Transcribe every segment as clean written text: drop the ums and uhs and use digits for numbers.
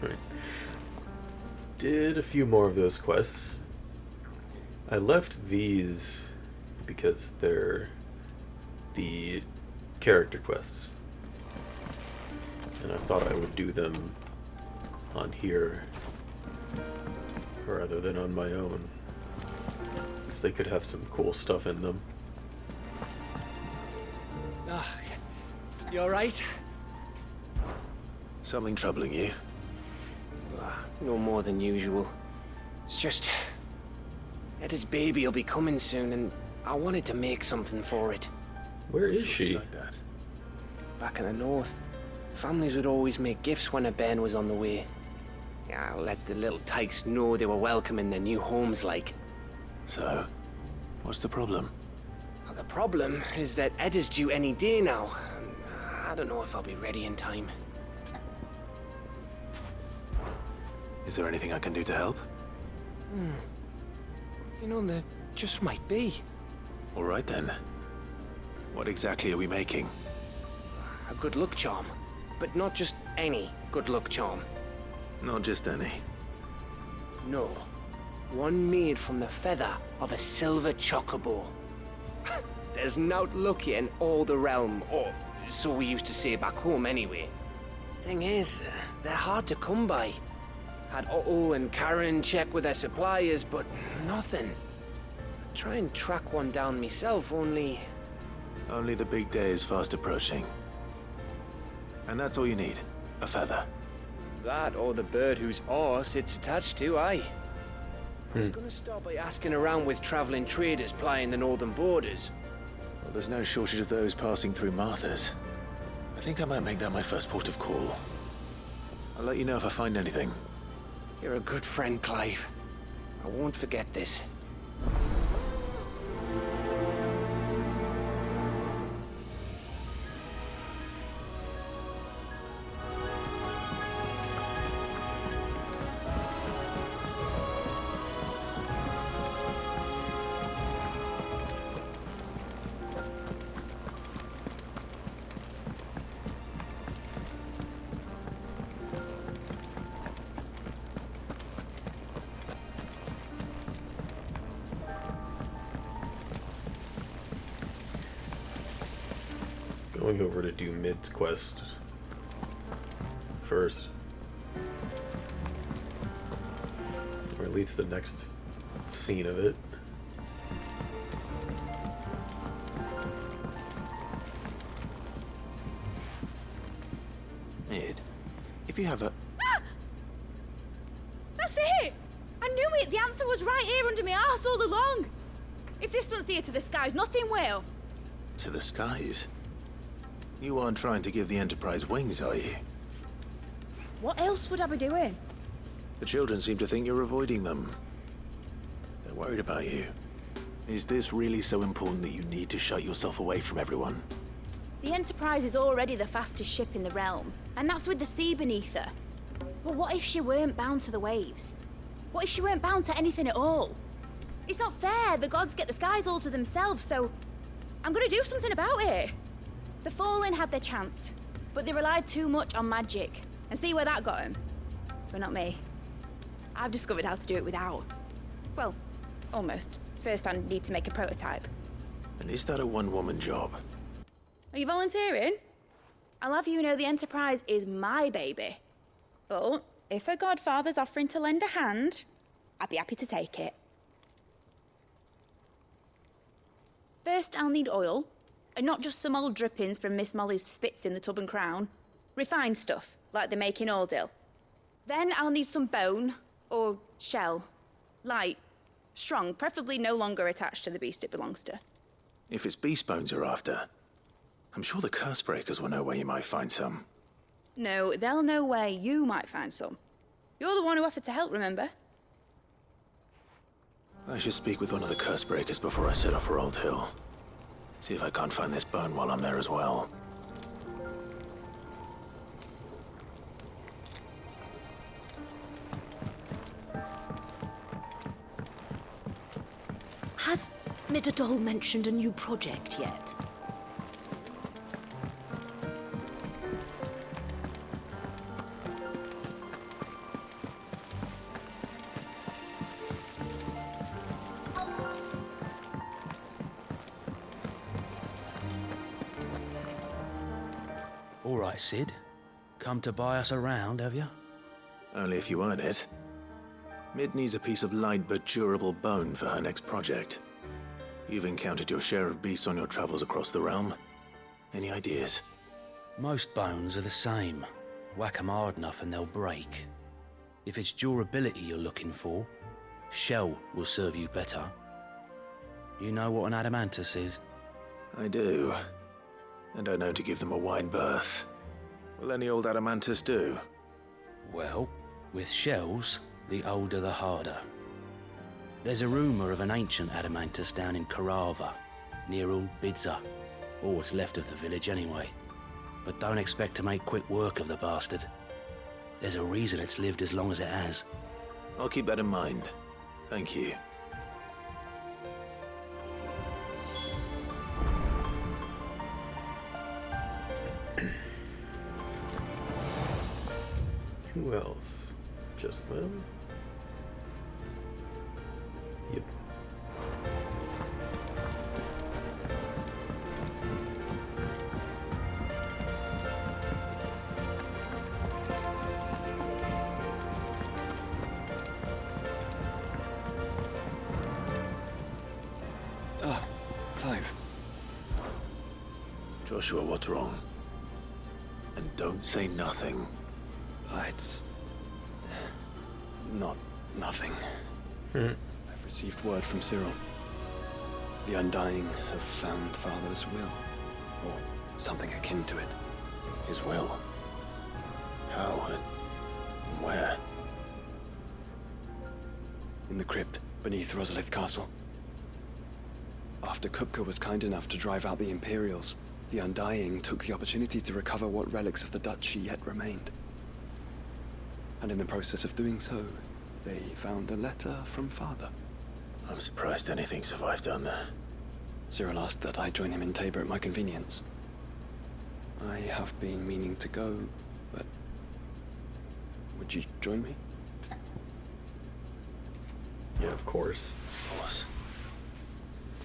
Right. Did a few more of those quests. I left these because they're the character quests. And I thought I would do them on here rather than on my own. Because they could have some cool stuff in them. Ah, you alright? Something troubling you? No more than usual. It's just... Eda's baby will be coming soon, and I wanted to make something for it. Where is she? Like that. Back in the north, families would always make gifts when a bairn was on the way. Yeah, let the little tykes know they were welcome in their new homes, like. So, what's the problem? Well, the problem is that Eda's due any day now. And I don't know if I'll be ready in time. Is there anything I can do to help? You know, there just might be. All right then. What exactly are we making? A good luck charm. But not just any good luck charm. Not just any. No. One made from the feather of a silver chocobo. There's naught lucky in all the realm, or so we used to say back home anyway. Thing is, they're hard to come by. Had Otto and Karen check with their suppliers, but nothing. I'd try and track one down myself, only... Only the big day is fast approaching. And that's all you need. A feather. That or the bird whose horse it's attached to, aye. I was gonna start by asking around with traveling traders plying the northern borders. Well, there's no shortage of those passing through Martha's. I think I might make that my first port of call. I'll let you know if I find anything. You're a good friend, Clive. I won't forget this. Going over to do Mid's quest first. Or at least the next scene of it. Mid, if you have a... That's it! I knew it! The answer was right here under my arse all along! If this doesn't steer to the skies, nothing will! To the skies? You aren't trying to give the Enterprise wings, are you? What else would I be doing? The children seem to think you're avoiding them. They're worried about you. Is this really so important that you need to shut yourself away from everyone? The Enterprise is already the fastest ship in the realm, and that's with the sea beneath her. But what if she weren't bound to the waves? What if she weren't bound to anything at all? It's not fair. The gods get the skies all to themselves, so I'm gonna do something about it. The Fallen had their chance, but they relied too much on magic. And see where that got them? But not me. I've discovered how to do it without. Well, almost. First, I need to make a prototype. And is that a one-woman job? Are you volunteering? I'll have you know the Enterprise is my baby. But if her godfather's offering to lend a hand, I'd be happy to take it. First, I'll need oil. And not just some old drippings from Miss Molly's spits in the tub and crown. Refined stuff, like they make in Ordil. Then I'll need some bone, or shell. Light, strong, preferably no longer attached to the beast it belongs to. If it's beast bones you're after, I'm sure the curse breakers will know where you might find some. No, they'll know where you might find some. You're the one who offered to help, remember? I should speak with one of the curse breakers before I set off for Old Hill. See if I can't find this bone while I'm there as well. Has Midadol mentioned a new project yet? All right, Sid. Come to buy us around, have you? Only if you earn it. Mid needs a piece of light but durable bone for her next project. You've encountered your share of beasts on your travels across the realm. Any ideas? Most bones are the same. Whack 'em hard enough and they'll break. If it's durability you're looking for, shell will serve you better. You know what an adamantus is? I do. And I know to give them a wide berth. Will any old adamantus do? Well, with shells, the older the harder. There's a rumour of an ancient adamantus down in Karava, near Ultima, or what's left of the village anyway. But don't expect to make quick work of the bastard. There's a reason it's lived as long as it has. I'll keep that in mind. Thank you. Who else? Just them? Yep. Clive. Joshua, what's wrong? And don't say nothing. It's... not nothing. I've received word from Cyril. The Undying have found Father's will, or something akin to it. His will? How and where? In the crypt beneath Rosalith Castle. After Kupka was kind enough to drive out the Imperials, the Undying took the opportunity to recover what relics of the duchy yet remained. And in the process of doing so, they found a letter from Father. I'm surprised anything survived down there. Cyril asked that I join him in Tabor at my convenience. I have been meaning to go, but... would you join me? Yeah, of course. Of course.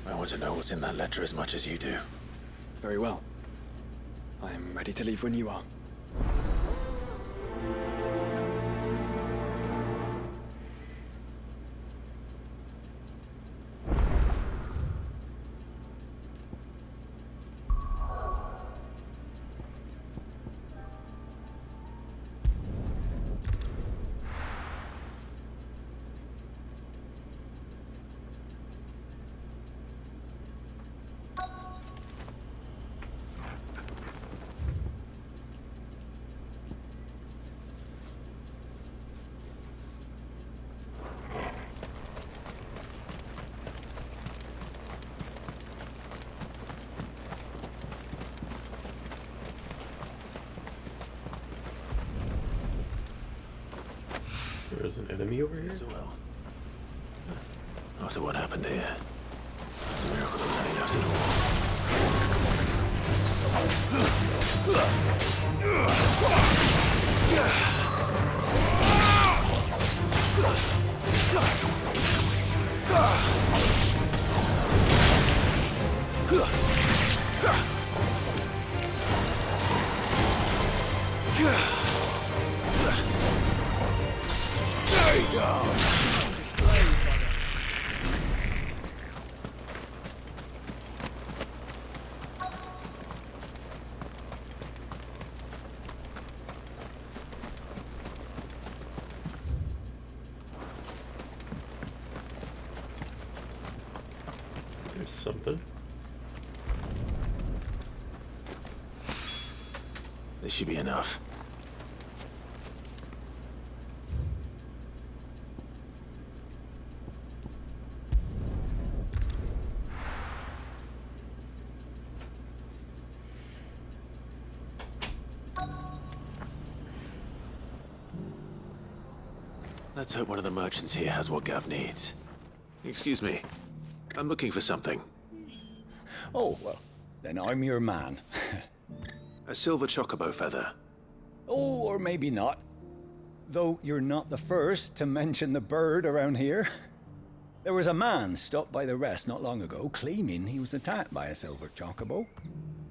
I want to know what's in that letter as much as you do. Very well. I am ready to leave when you are. There's an enemy over here? So well. After what happened here, it's a miracle that Danny left There's something. This should be enough. Let's hope one of the merchants here has what Gav needs. Excuse me. I'm looking for something. Oh, well, then I'm your man. A silver chocobo feather. Oh, or maybe not. Though you're not the first to mention the bird around here. There was a man stopped by the rest not long ago claiming he was attacked by a silver chocobo.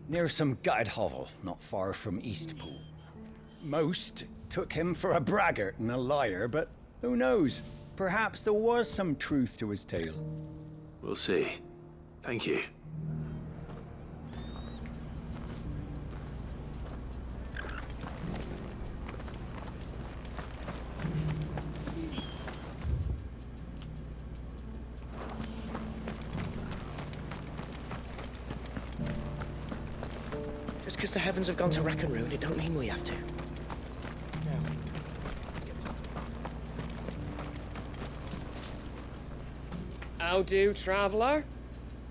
near some gutted hovel not far from Eastpool. Most took him for a braggart and a liar, but who knows? Perhaps there was some truth to his tale. We'll see. Thank you. Just because the heavens have gone to rack and ruin, it don't mean we have to. How do, traveller?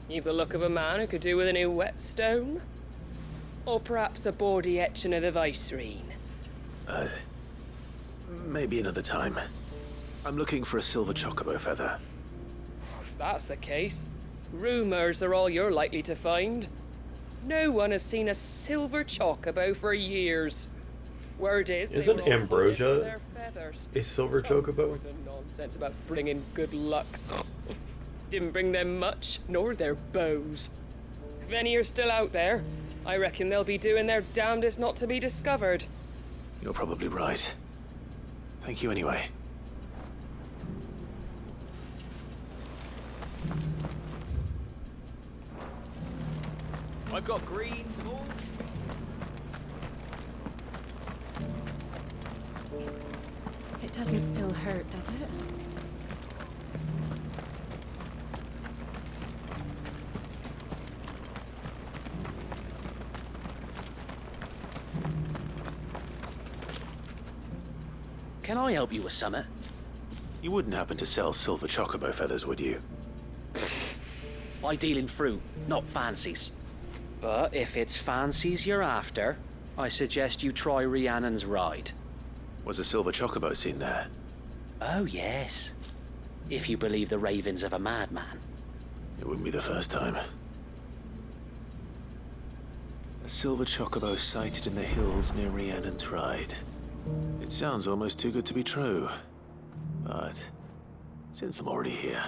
You've the look of a man who could do with a new whetstone. Or perhaps a bawdy etching of the Vicerine. Maybe another time. I'm looking for a silver chocobo feather. If that's the case, rumours are all you're likely to find. No one has seen a silver chocobo for years. Word is, Isn't they were all Ambrosia punished for their feathers. a silver Some chocobo? more than nonsense about bringing good luck. Didn't bring them much, nor their bows. If any are still out there, I reckon they'll be doing their damnedest not to be discovered. You're probably right. Thank you anyway. I've got greens and all. It doesn't still hurt, does it? Can I help you with something? You wouldn't happen to sell silver chocobo feathers, would you? I deal in fruit, not fancies. But if it's fancies you're after, I suggest you try Rhiannon's ride. Was a silver chocobo seen there? Oh, yes. If you believe the ravings of a madman. It wouldn't be the first time. A silver chocobo sighted in the hills near Rhiannon's Ride. It sounds almost too good to be true. But since I'm already here...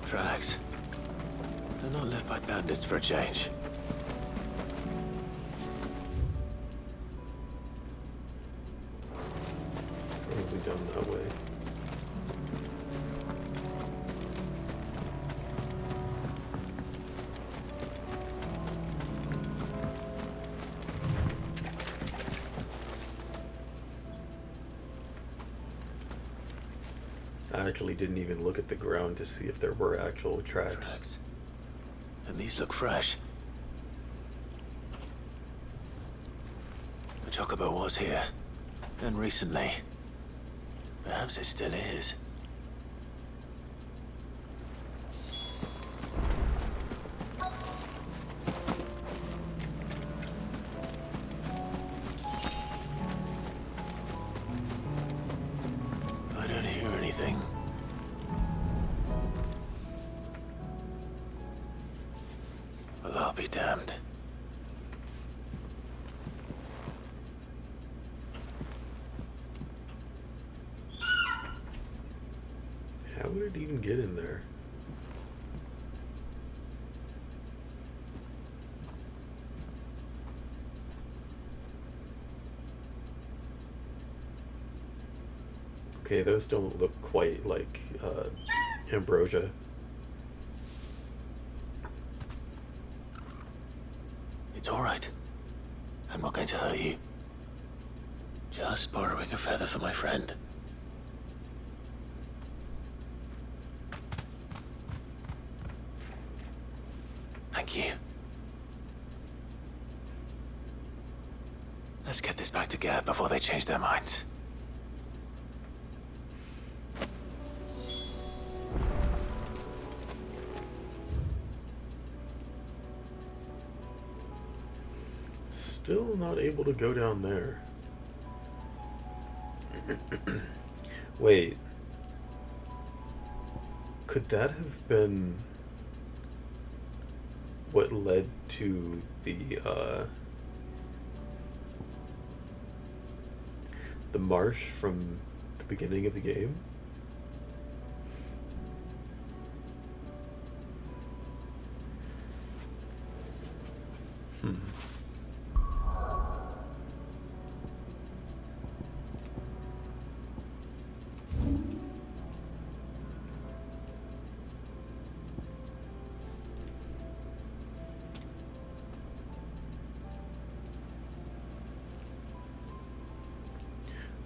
Tracks. They're not left by bandits for a change. Probably down that way. I actually didn't even look at the ground to see if there were actual tracks. And these look fresh. The chocobo was here. And recently. Perhaps it still is. I don't hear anything. Well, I'll be damned. How would it even get in there? Okay, those don't look quite like Ambrosia. It's all right. I'm not going to hurt you. Just borrowing a feather for my friend. Thank you. Let's get this back to Gav before they change their minds. Still not able to go down there. Wait. Could that have been what led to the marsh from the beginning of the game?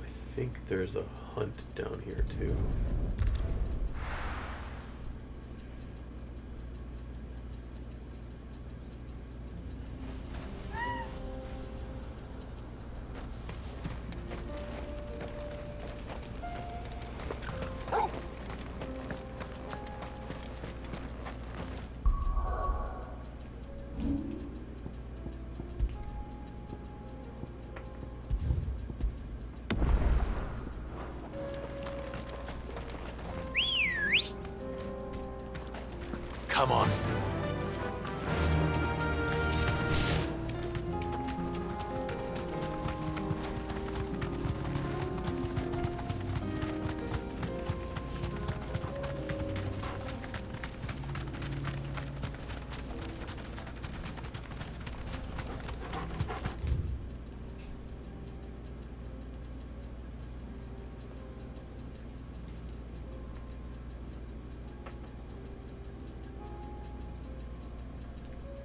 I think there's a hunt down here too. Come on.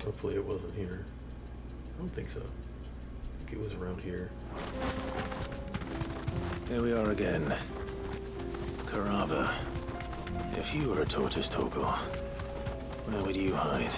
Hopefully it wasn't here. I don't think so. I think it was around here. Here we are again. Carava. If you were a tortoise, Torgor, where would you hide?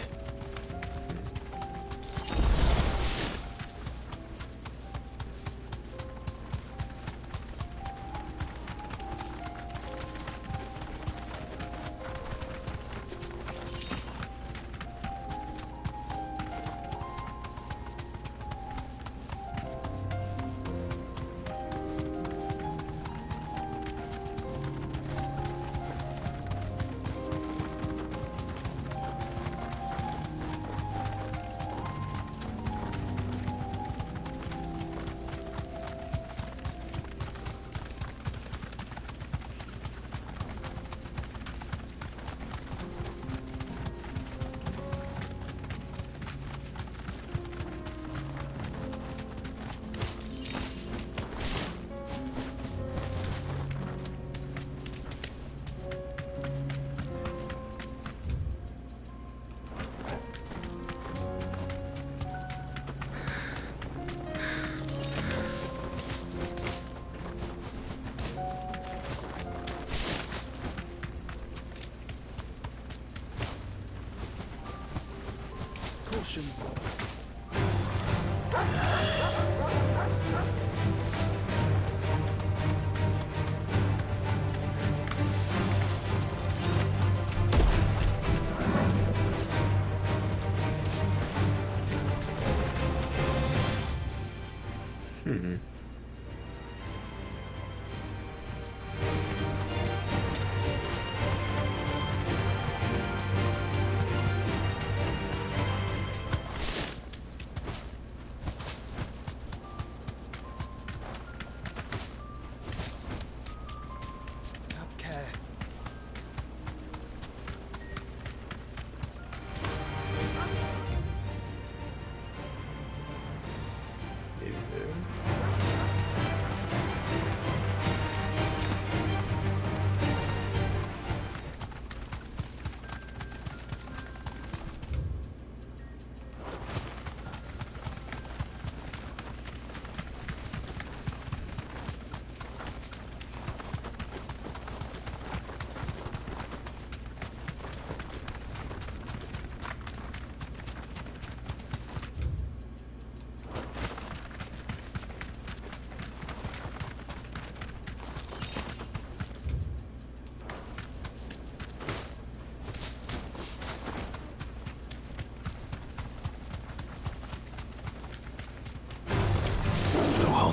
Caution.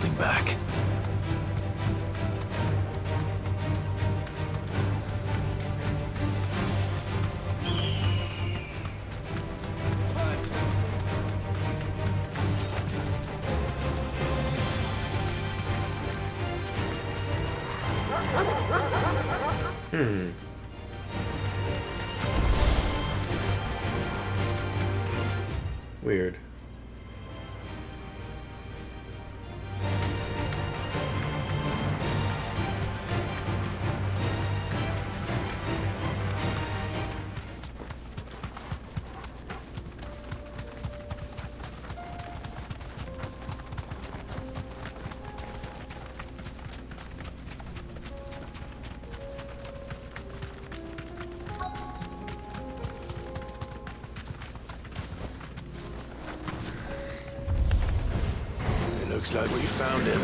holding back. Weird. Looks like we found him.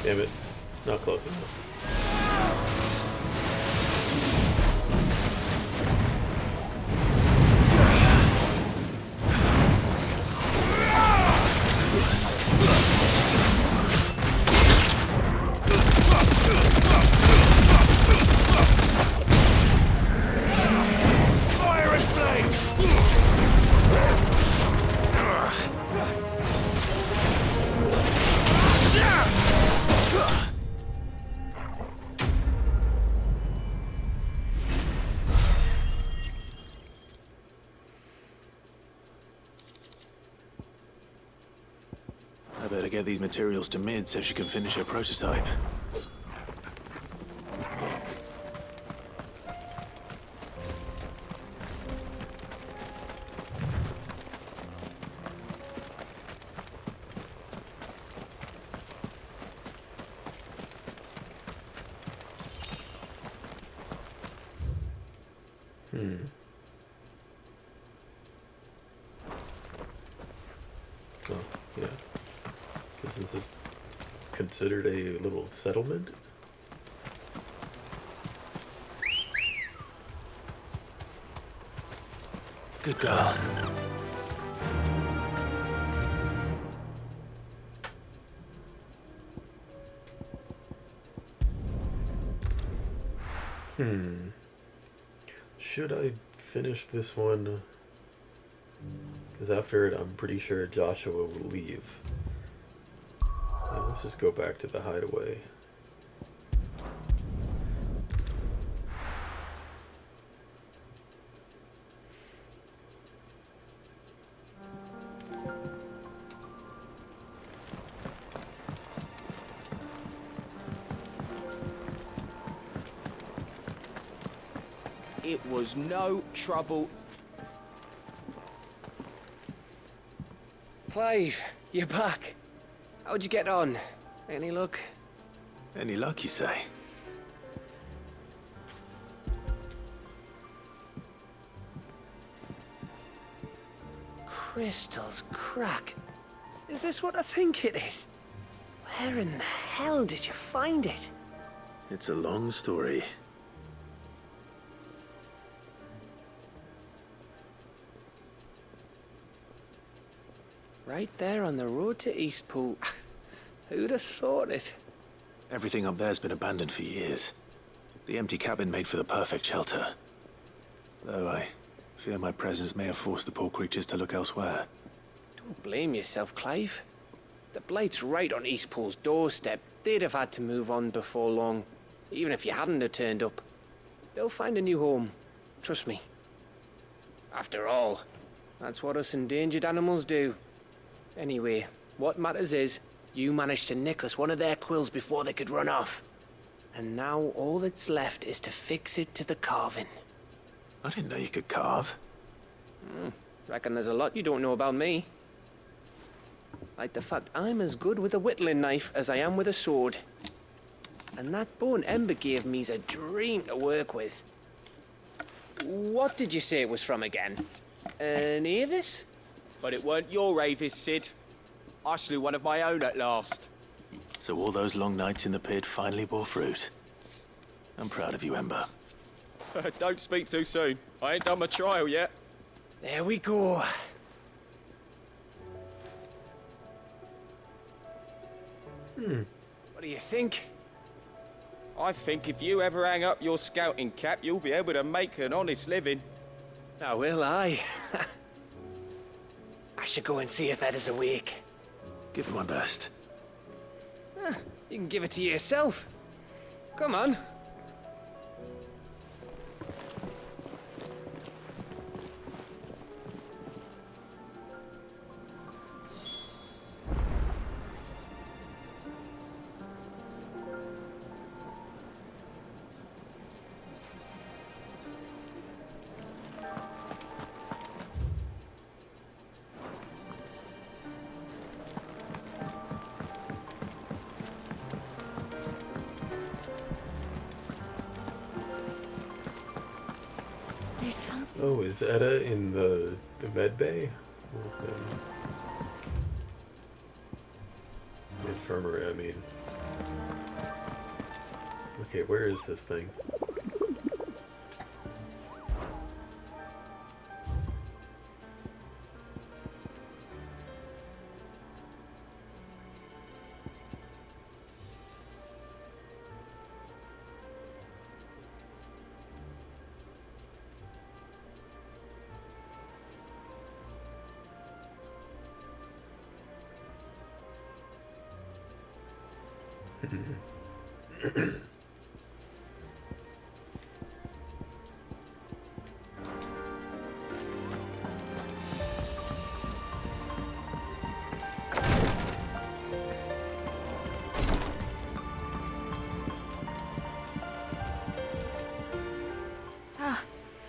Damn it. Not close enough. Fire and flame! I better get these materials to Mid so she can finish her prototype. Oh, yeah. Is this considered a little settlement? Good girl. Should I finish this one? Because after it, I'm pretty sure Joshua will leave. Let's just go back to the hideaway. It was no trouble. Clive, you're back. How'd you get on? Any luck? Any luck, you say? Crystal's crack. Is this what I think it is? Where in the hell did you find it? It's a long story. Right there on the road to Eastpool. Who'd have thought it? Everything up there's been abandoned for years. The empty cabin made for the perfect shelter. Though I fear my presence may have forced the poor creatures to look elsewhere. Don't blame yourself, Clive. The Blight's right on Eastpool's doorstep. They'd have had to move on before long, even if you hadn't have turned up. They'll find a new home. Trust me. After all, that's what us endangered animals do. Anyway, what matters is, you managed to nick us one of their quills before they could run off. And now all that's left is to fix it to the carving. I didn't know you could carve. Reckon there's a lot you don't know about me. Like the fact I'm as good with a whittling knife as I am with a sword. And that bone Ember gave me's a dream to work with. What did you say it was from again? An Avis? But it weren't your Avis, Sid. I slew one of my own at last. So all those long nights in the pit finally bore fruit. I'm proud of you, Ember. Don't speak too soon. I ain't done my trial yet. There we go. What do you think? I think if you ever hang up your scouting cap, you'll be able to make an honest living. Now will I? I should go and see if Ed is awake. Give it my best. You can give it to yourself. Come on. Oh, is Etta in the med bay? The infirmary, I mean. Okay, where is this thing?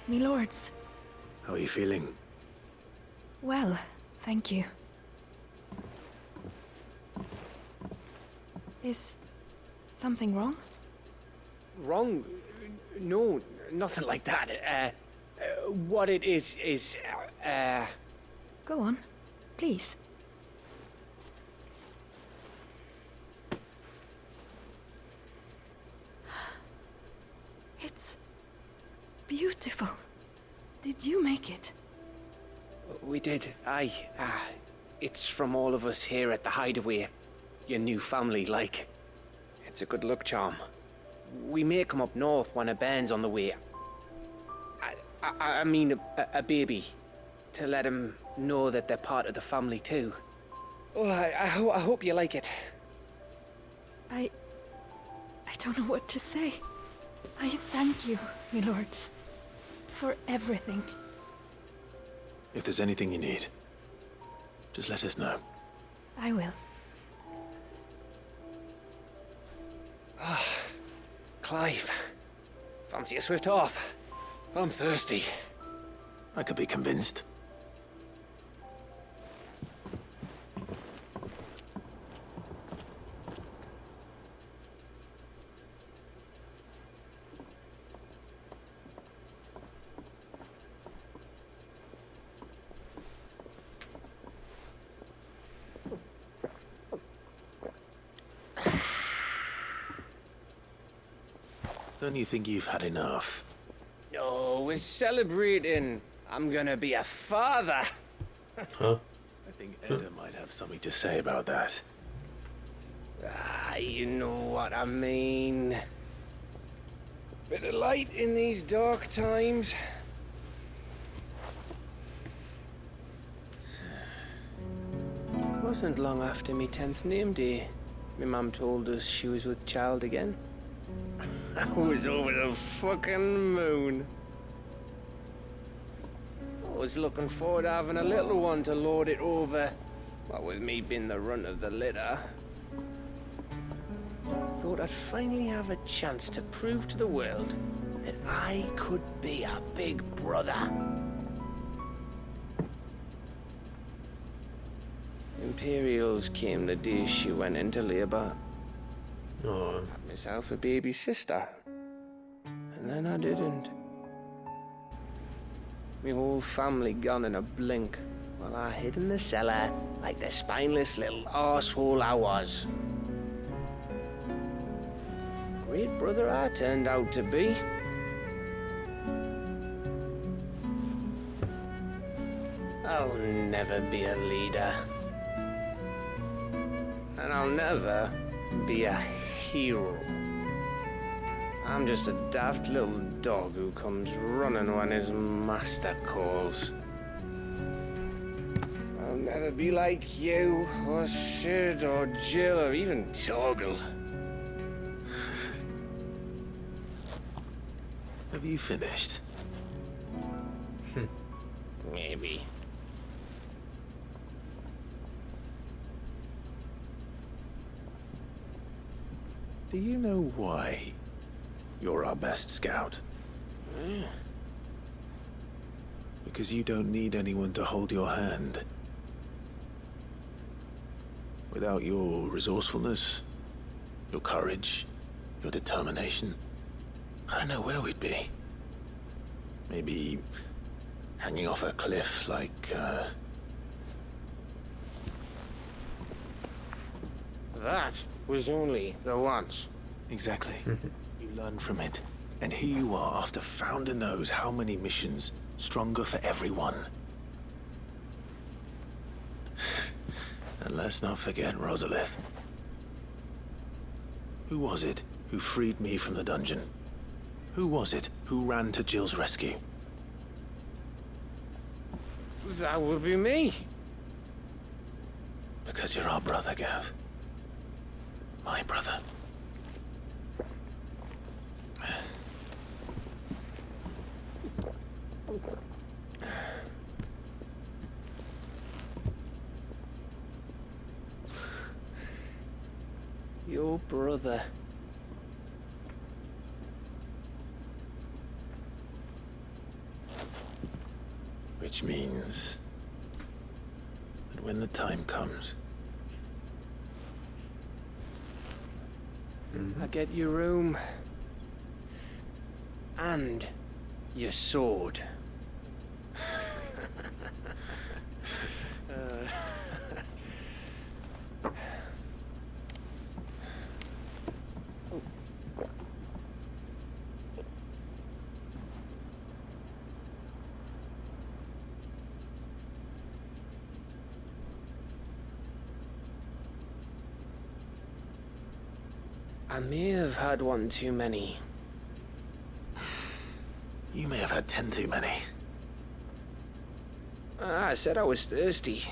Me lords. How are you feeling? Well, thank you. Is something wrong? Wrong? No, nothing like that. What it is... Go on, please. It's beautiful. Did you make it? We did, aye. It's from all of us here at the Hideaway. Your new family, like. It's a good luck charm. We may come up north when a band's on the way. I mean a baby. To let him know that they're part of the family too. Oh, I hope you like it. I don't know what to say. I thank you, my lords, for everything. If there's anything you need, just let us know. I will. Clive, fancy a swift off? I'm thirsty. I could be convinced. Don't you think you've had enough? No, we're celebrating. I'm gonna be a father. Huh? I think Edda might have something to say about that. Ah, you know what I mean. Bit of light in these dark times. Wasn't long after me 10th name day. My mum told us she was with child again. I was over the fucking moon. I was looking forward to having a little one to lord it over. What with me being the runt of the litter. Thought I'd finally have a chance to prove to the world that I could be a big brother. Imperials came the day she went into labour. Oh. Had myself a baby sister. And then I didn't. My whole family gone in a blink, while I hid in the cellar like the spineless little arsehole I was. Great brother I turned out to be. I'll never be a leader. And I'll never be a hero. I'm just a daft little dog who comes running when his master calls. I'll never be like you, or Sid, or Jill, or even Torgal. Have you finished? Maybe. Do you know why you're our best scout? Because you don't need anyone to hold your hand. Without your resourcefulness, your courage, your determination, I don't know where we'd be. Maybe hanging off a cliff like, That was only the once. Exactly. You learn from it. And here you are after Founder knows how many missions, stronger for everyone. And let's not forget Rosalith. Who was it who freed me from the dungeon? Who was it who ran to Jill's rescue? That would be me. Because you're our brother, Gav. My brother. Your brother. Which means that when the time comes, I get your room. And your sword. I may have had one too many. you may have had 10 too many. I said I was thirsty.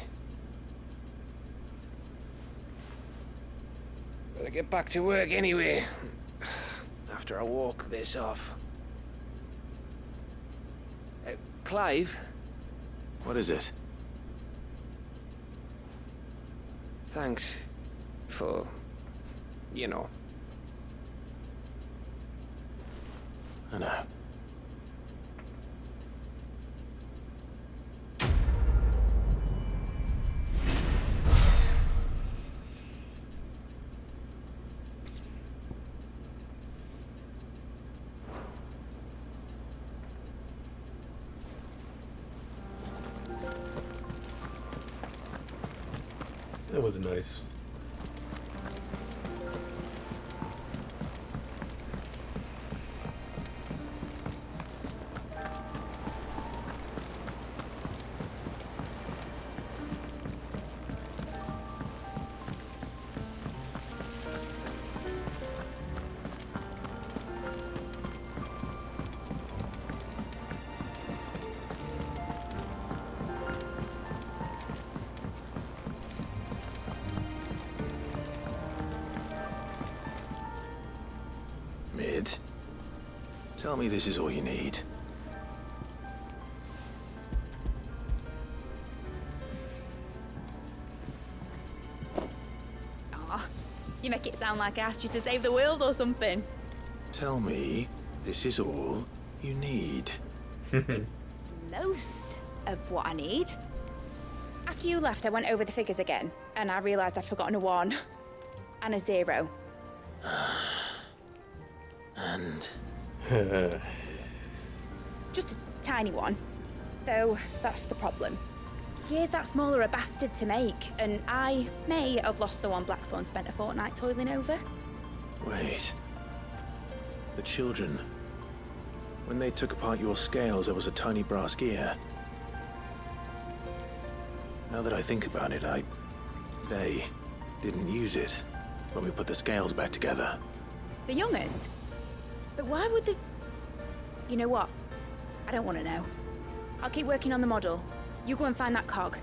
Better get back to work anyway. After I walk this off. Clive? What is it? Thanks for, you know. I know. That was nice. Tell me this is all you need. Aw, you make it sound like I asked you to save the world or something. Tell me this is all you need. It's most of what I need. After you left, I went over the figures again, and I realised I'd forgotten a 1 and a 0. And? Just a tiny one. Though, that's the problem. Gears that small are a bastard to make, and I may have lost the one Blackthorn spent a fortnight toiling over. Wait. The children. When they took apart your scales, there was a tiny brass gear. Now that I think about it, they didn't use it when we put the scales back together. The young'uns? But why would they... You know what? I don't want to know. I'll keep working on the model. You go and find that cog.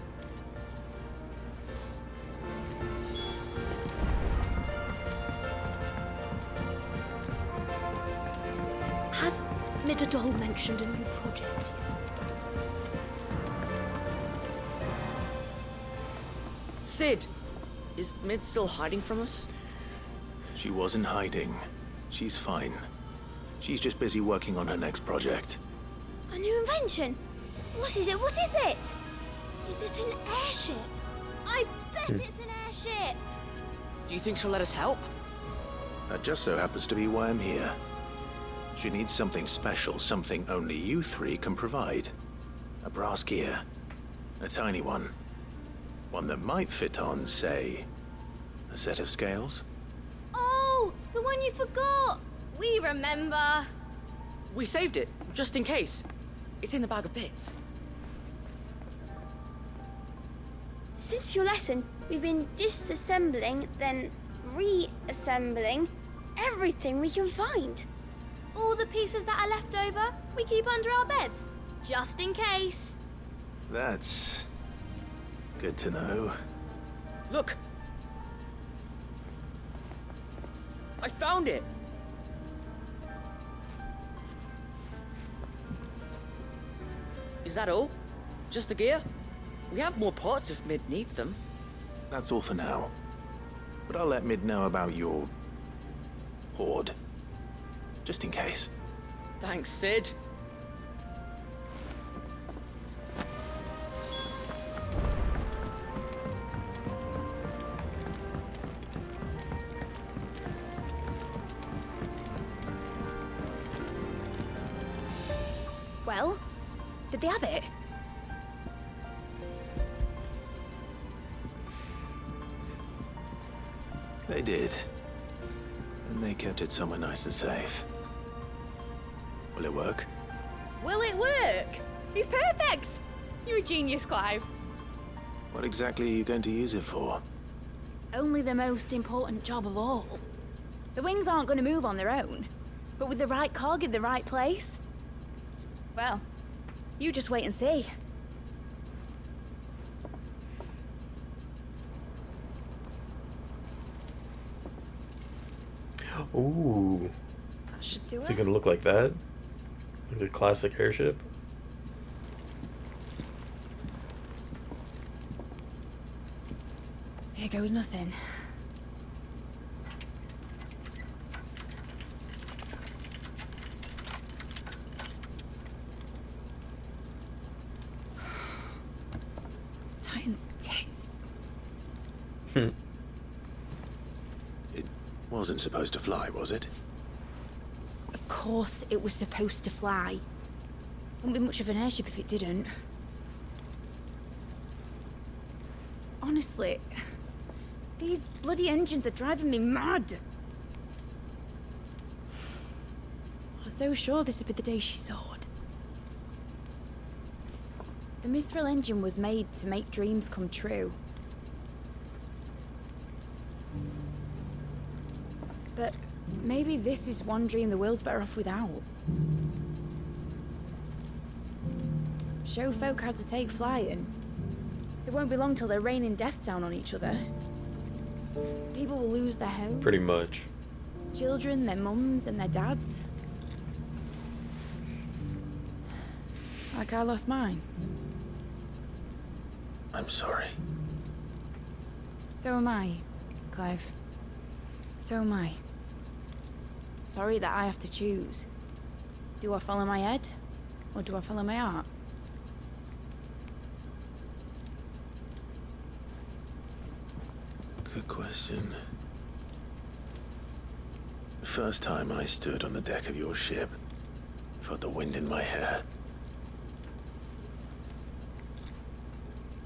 Has Midadol mentioned a new project yet? Sid! Is Mid still hiding from us? She wasn't hiding. She's fine. She's just busy working on her next project. A new invention? What is it? What is it? Is it an airship? I bet it's an airship! Do you think she'll let us help? That just so happens to be why I'm here. She needs something special, something only you three can provide. A brass gear. A tiny one. One that might fit on, say, a set of scales? Oh, the one you forgot! We remember! We saved it, just in case. It's in the bag of bits. Since your lesson, we've been disassembling, then reassembling everything we can find. All the pieces that are left over, we keep under our beds, just in case. That's good to know. Look! I found it! Is that all? Just the gear? We have more parts if Mid needs them. That's all for now. But I'll let Mid know about your hoard. Just in case. Thanks, Sid. Well, did they have it? They did. And they kept it somewhere nice and safe. Will it work? Will it work? He's perfect! You're a genius, Clive. What exactly are you going to use it for? Only the most important job of all. The wings aren't going to move on their own, but with the right cog in the right place. Well, you just wait and see. Ooh. That should do Is it. it gonna look like that? Like a classic airship? Here goes nothing. Titan's tits. It wasn't supposed to fly, was it? Of course it was supposed to fly. Wouldn't be much of an airship if it didn't. Honestly, these bloody engines are driving me mad. I was so sure this would be the day she soared. The mithril engine was made to make dreams come true. But maybe this is one dream the world's better off without. Show folk how to take flying. It won't be long till they're raining death down on each other. People will lose their homes. Pretty much. Children, their mums and their dads. Like I lost mine. I'm sorry. So am I, Clive. So am I. Sorry that I have to choose. Do I follow my head, or do I follow my heart? Good question. The first time I stood on the deck of your ship, felt the wind in my hair.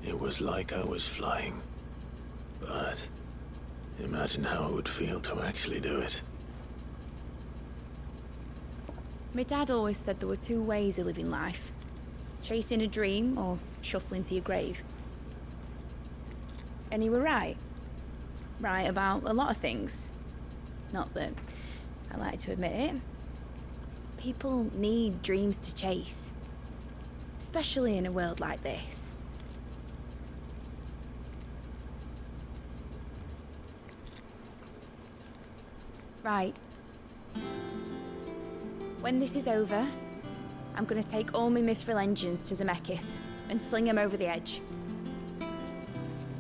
It was like I was flying. But imagine how it would feel to actually do it. My dad always said there were two ways of living life. Chasing a dream or shuffling to your grave. And he were right. Right about a lot of things. Not that I like to admit it. People need dreams to chase. Especially in a world like this. Right. When this is over, I'm gonna take all my mithril engines to Zemeckis and sling them over the edge.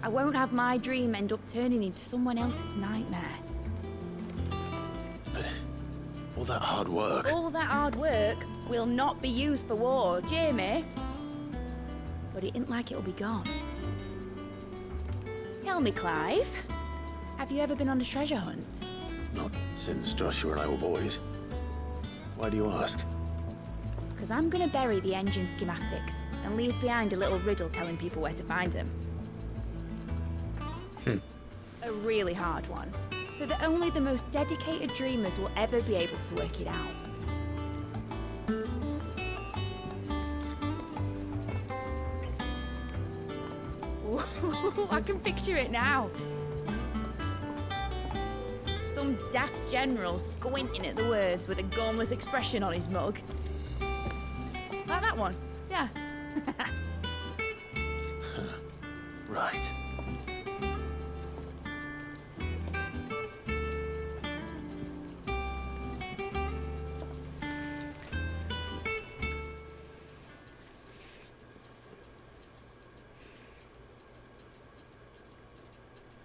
I won't have my dream end up turning into someone else's nightmare. But all that hard work... All that hard work will not be used for war, Jamie. But it ain't like it'll be gone. Tell me, Clive, have you ever been on a treasure hunt? Not since Joshua and I were boys. Why do you ask? Because I'm gonna bury the engine schematics and leave behind a little riddle telling people where to find them. A really hard one, so that only the most dedicated dreamers will ever be able to work it out. Ooh, I can picture it now. Some daft general squinting at the words with a gormless expression on his mug. Like that one, yeah. Right.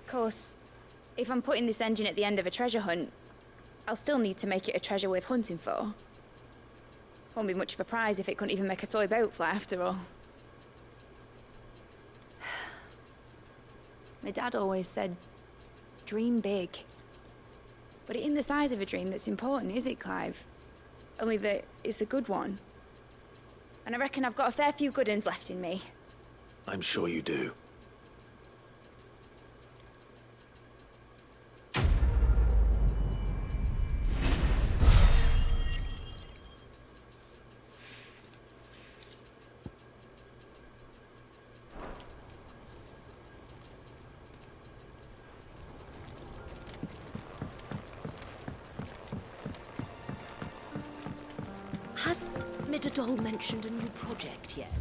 Of course, if I'm putting this engine at the end of a treasure hunt, I'll still need to make it a treasure worth hunting for. Won't be much of a prize if it couldn't even make a toy boat fly after all. My dad always said, dream big. But it ain't the size of a dream that's important, is it, Clive? Only that it's a good one. And I reckon I've got a fair few good uns left in me. I'm sure you do. Has Midadol mentioned a new project yet?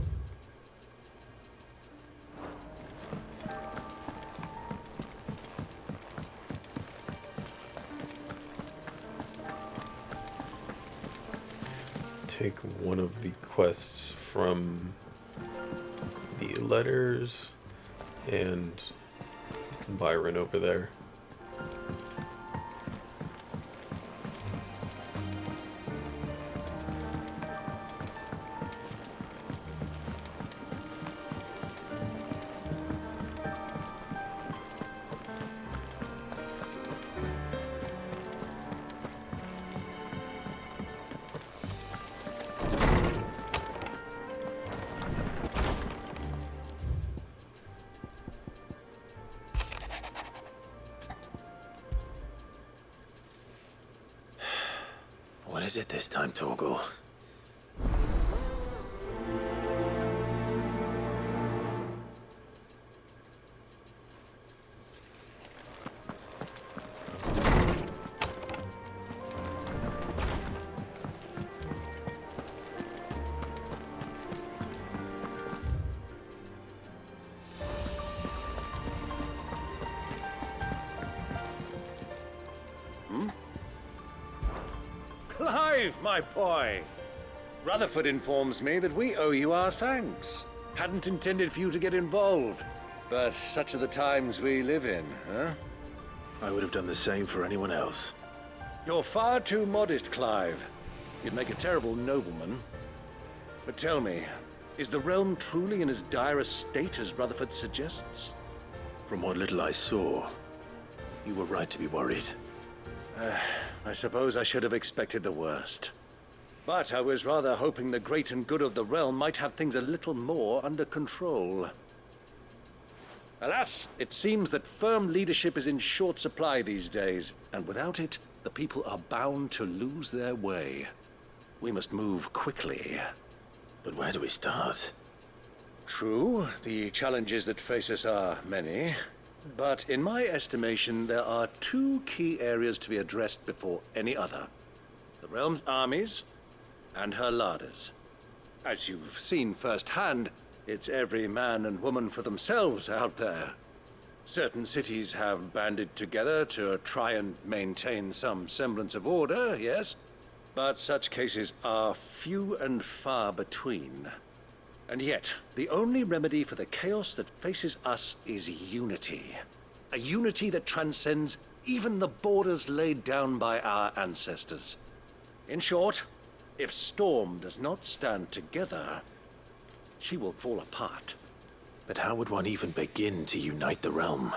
Take one of the quests from the letters and Byron over there. What is it this time, Torgal? Clive, my boy! Rutherford informs me that we owe you our thanks. Hadn't intended for you to get involved, but such are the times we live in, huh? I would have done the same for anyone else. You're far too modest, Clive. You'd make a terrible nobleman. But tell me, is the realm truly in as dire a state as Rutherford suggests? From what little I saw, you were right to be worried. I suppose I should have expected the worst. But I was rather hoping the great and good of the realm might have things a little more under control. Alas, it seems that firm leadership is in short supply these days, and without it, the people are bound to lose their way. We must move quickly. But where do we start? True, the challenges that face us are many. But in my estimation, there are two key areas to be addressed before any other. The realm's armies and her larders. As you've seen firsthand, it's every man and woman for themselves out there. Certain cities have banded together to try and maintain some semblance of order, yes, but such cases are few and far between. And yet, the only remedy for the chaos that faces us is unity. A unity that transcends even the borders laid down by our ancestors. In short, if Storm does not stand together, she will fall apart. But how would one even begin to unite the realm?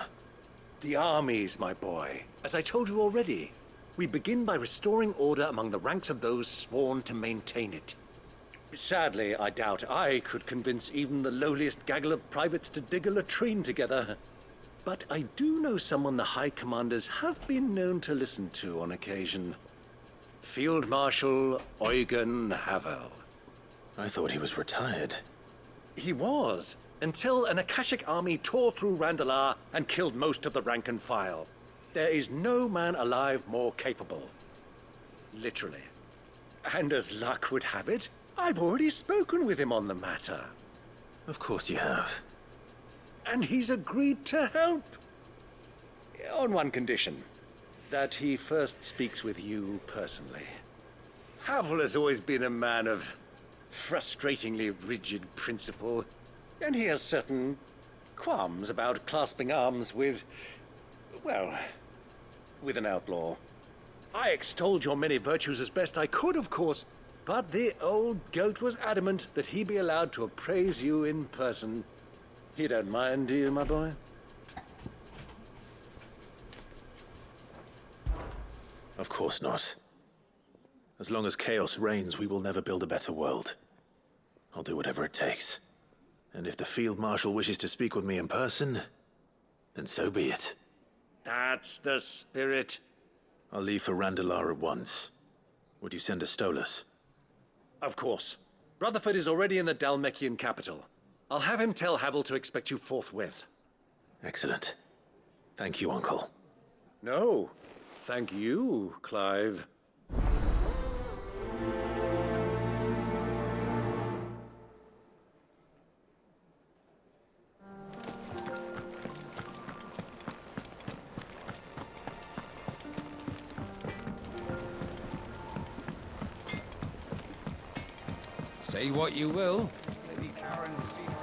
The armies, my boy. As I told you already, we begin by restoring order among the ranks of those sworn to maintain it. Sadly, I doubt I could convince even the lowliest gaggle of privates to dig a latrine together. But I do know someone the High Commanders have been known to listen to on occasion. Field Marshal Eugen Havel. I thought he was retired. He was, until an Akashic army tore through Randalar and killed most of the rank and file. There is no man alive more capable. Literally. And as luck would have it, I've already spoken with him on the matter. Of course you have. And he's agreed to help. On one condition. That he first speaks with you personally. Havel has always been a man of frustratingly rigid principle, and he has certain qualms about clasping arms with, well, with an outlaw. I extolled your many virtues as best I could, of course, but the old goat was adamant that he be allowed to appraise you in person. You don't mind, do you, my boy? Of course not. As long as chaos reigns, we will never build a better world. I'll do whatever it takes. And if the Field Marshal wishes to speak with me in person, then so be it. That's the spirit. I'll leave for Randalar at once. Would you send a Stolas? Of course. Rutherford is already in the Dalmekian capital. I'll have him tell Havel to expect you forthwith. Excellent. Thank you, Uncle. No, thank you, Clive. Say what you will. Lady Karen has seen her.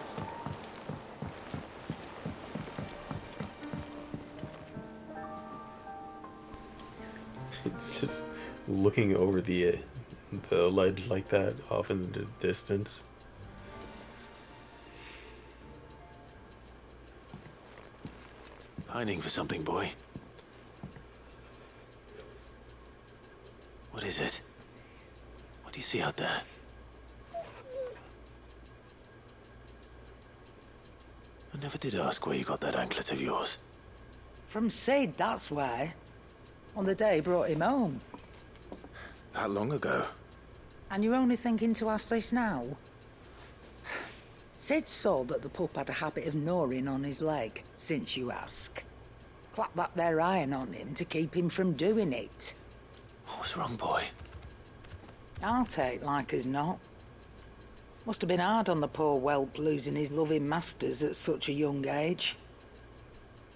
It's just looking over the ledge like that off in the distance. Pining for something, boy. What is it? What do you see out there? I never did ask where you got that anklet of yours. From Sid, that's why. On the day he brought him home. That long ago? And you're only thinking to ask this now? Sid saw that the pup had a habit of gnawing on his leg, since you ask. Clap that there iron on him to keep him from doing it. What was wrong, boy? I'll take like as not. Must have been hard on the poor whelp losing his loving masters at such a young age.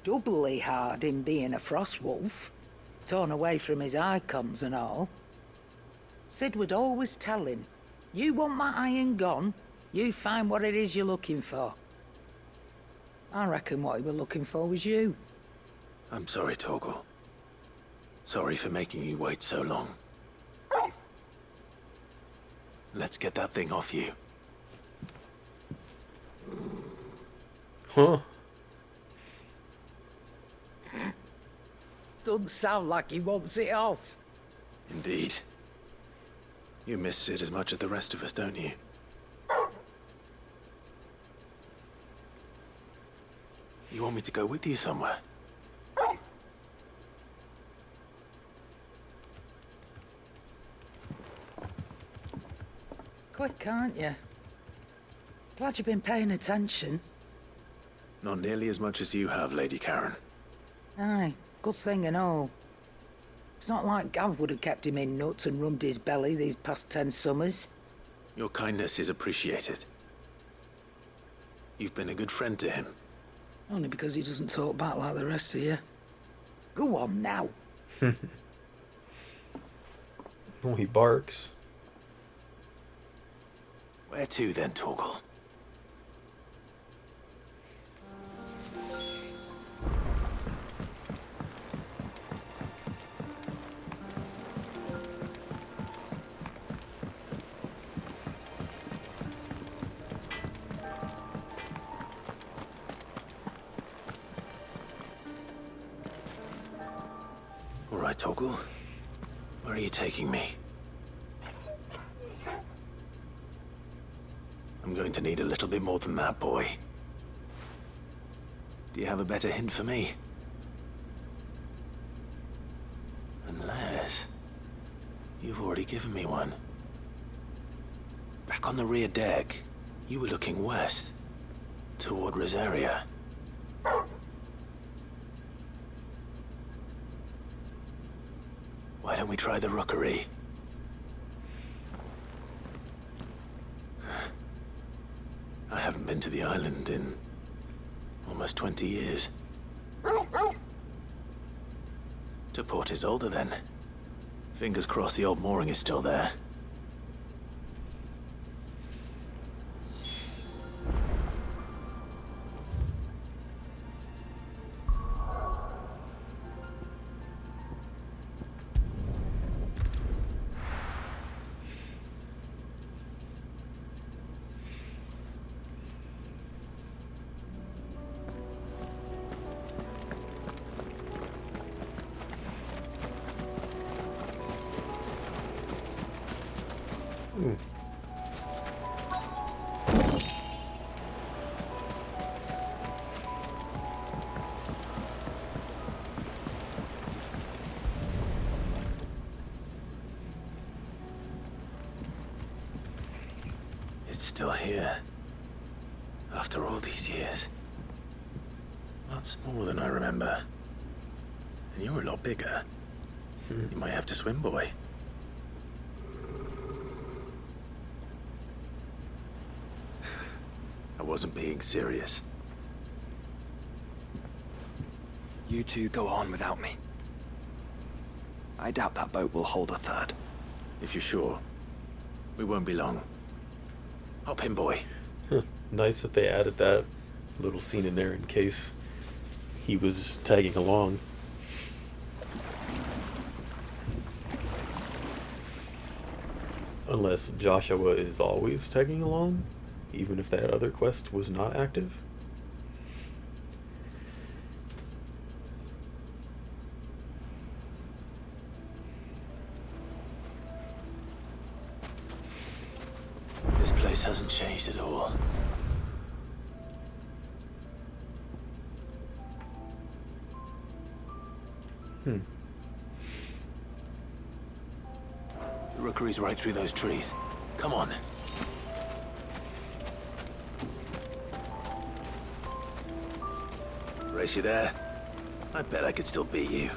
Doubly hard in being a frost wolf, torn away from his icons and all. Sid would always tell him, You want my iron gone? You find what it is you're looking for. I reckon what he were looking for was you. I'm sorry, Torgal. Sorry for making you wait so long. Let's get that thing off you. Huh? Doesn't sound like he wants it off. Indeed. You miss Sid as much as the rest of us, don't you? You want me to go with you somewhere? Quick, aren't you? Glad you've been paying attention. Not nearly as much as you have, Lady Karen. Aye, good thing and all. It's not like Gav would have kept him in nuts and rubbed his belly these past 10 summers. Your kindness is appreciated. You've been a good friend to him. Only because he doesn't talk back like the rest of you. Go on now. Oh, he barks. Where to then, Torgal? All right, Torgal. Where are you taking me? I'm going to need a little bit more than that, boy. Do you have a better hint for me? Unless... you've already given me one. Back on the rear deck, you were looking west, toward Rosaria. Why don't we try the rookery? I haven't been to the island in almost 20 years. To Port Isolde, then. Fingers crossed the old mooring is still there. It's still here. After all these years. Lots smaller than I remember. And you're a lot bigger. You might have to swim, boy. I wasn't being serious. You two go on without me. I doubt that boat will hold a third. If you're sure, we won't be long. Hop in, boy. Nice that they added that little scene in there in case he was tagging along. Unless Joshua is always tagging along, even if that other quest was not active. This place hasn't changed at all. The rookery's right through those trees. Come on. Race you there? I bet I could still beat you.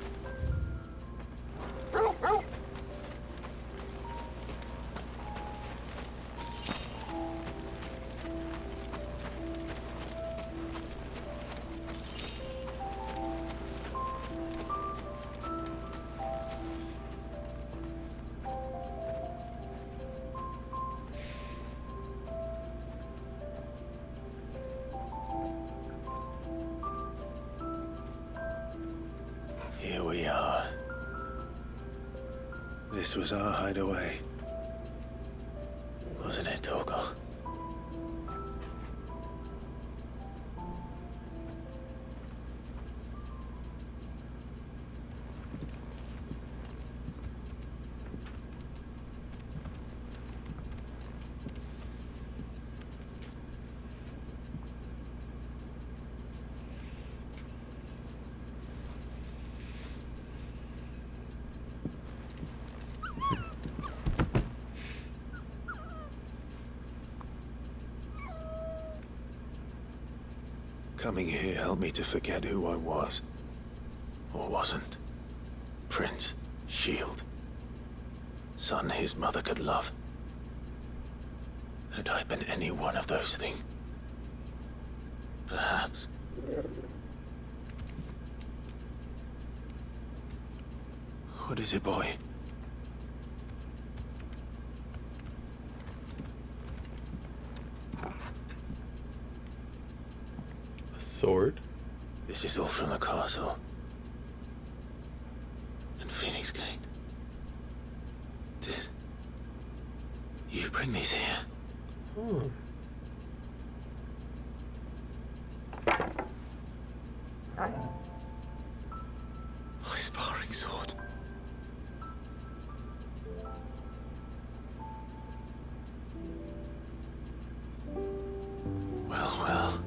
we are. This was our hideaway. Wasn't it, Torgal? Coming here helped me to forget who I was. Or wasn't. Prince, shield. Son his mother could love. Had I been any one of those things? Perhaps. What is it, boy? Sword? This is all from the castle. And Phoenix Gate. Did you bring these here? Hmm. My sparring sword. Well.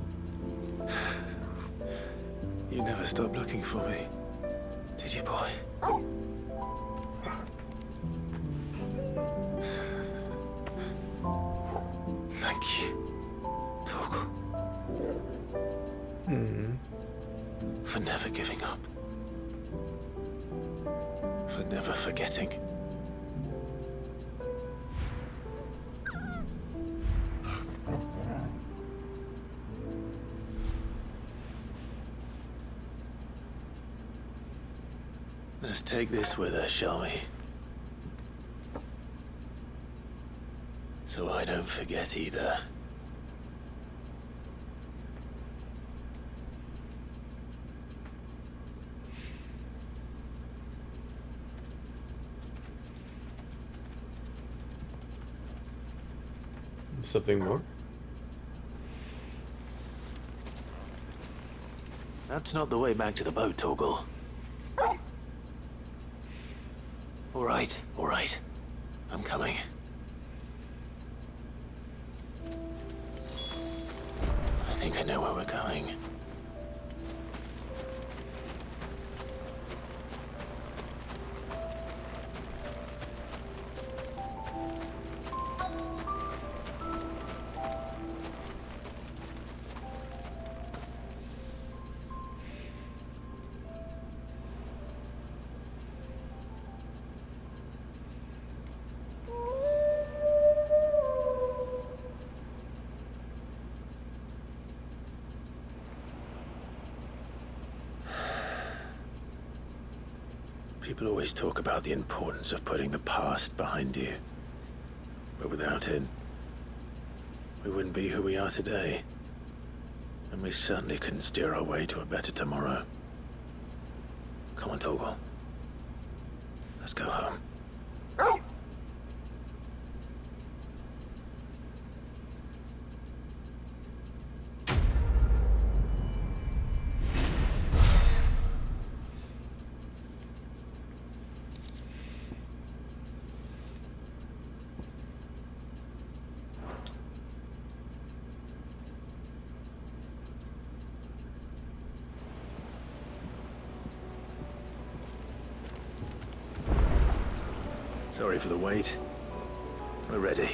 You never stopped looking for me, did you, boy? Thank you, Torgal. For never giving up. For never forgetting. Let's take this with us, shall we? So I don't forget either. Something more? That's not the way back to the boat, Torgal. All right. I'm coming. I think I know where we're going. People always talk about the importance of putting the past behind you. But without it, we wouldn't be who we are today. And we certainly couldn't steer our way to a better tomorrow. Come on, Torgal. Let's go home. Sorry for the wait. We're ready.